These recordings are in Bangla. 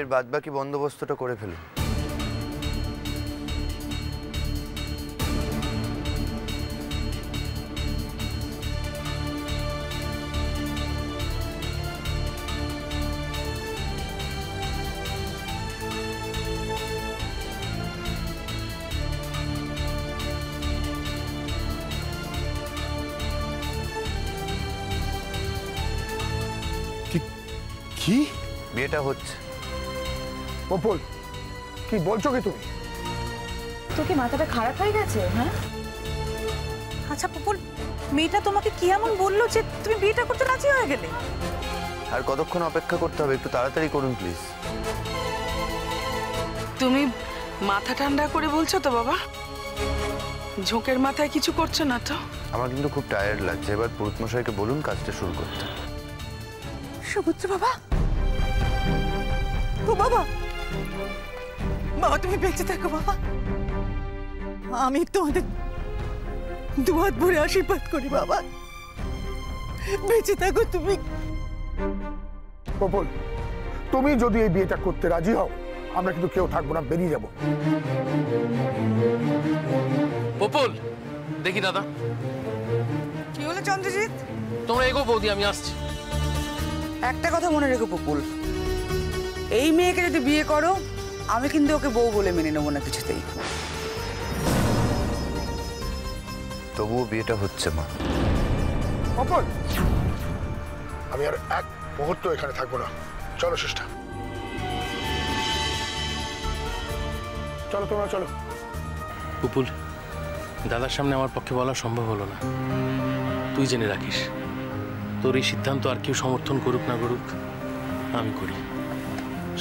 বিয়ের বাদবাকি বন্দোবস্তটা করে ফেলুন। কি বিয়েটা হচ্ছে। পপল, কি বলছো কি তুমি? তোর কি মাথাটা খারাপ হয়ে গেছে? হ্যাঁ, আচ্ছা পপুল, মেয়েটা তোমাকে কি এমন বললো যে তুমি বিয়েটা করতে রাজি হয়ে গেলে? আর কতক্ষণ অপেক্ষা করতে হবে? একটু তাড়াতাড়ি করুন প্লিজ। তুমি মাথা ঠান্ডা করে বলছো তো বাবা? ঝোঁকের মাথায় কিছু করছো না তো? আমার কিন্তু খুব টায়ার্ড লাগছে। এবার পুরোহিত মশাইকে বলুন কাজটা শুরু করতে। সমুদ্র বাবা, ও বাবা, বাবা তুমি বেঁচে থাকো বাবা। আমি তোমাদের দুহাত ভরে আশীর্বাদ করি বাবা, বেঁচে থাকো তুমি। পপল, তুমি যদি এই বিয়েটা করতে রাজি হও, আমরা কিন্তু কেউ থাকবো না, বেরিয়ে যাবো। পপল, দেখি দাদা। কি হলো চন্দ্রজিৎ? তোমরা এগো বৌদি, আমি আসছি। একটা কথা মনে রেখো পপুল, এই মেয়েকে যদি বিয়ে করো, আমি কিন্তু ওকে বউ বলে মেনে নেবো না কিছুতেই। তবুও বিয়েটা হচ্ছে মা। পপল, আমি আর এক মুহূর্ত এখানে থাকবো না। চলো সিস্টার, চলো তোমরা চলো। পুপুল, দাদার সামনে আমার পক্ষে বলা সম্ভব হলো না। তুই জেনে রাখিস, তোর এই সিদ্ধান্ত আর কেউ সমর্থন করুক না করুক, আমি করি।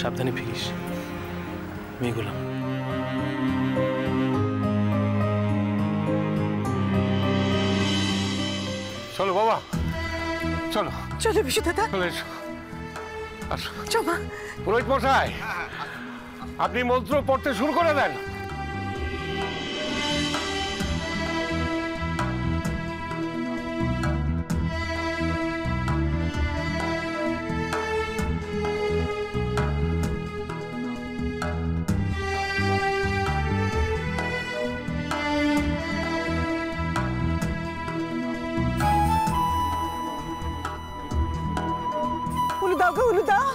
সাবধানে ফিরিস। মেয়েগুলাম। চলো বাবা, চলো চলো বিশু দাদা, চলে এসো। চমা। পুরোহিত মশাই, আপনি মন্ত্র পড়তে শুরু করে দেন। হলুদ দাও গো, হলুদ দাও।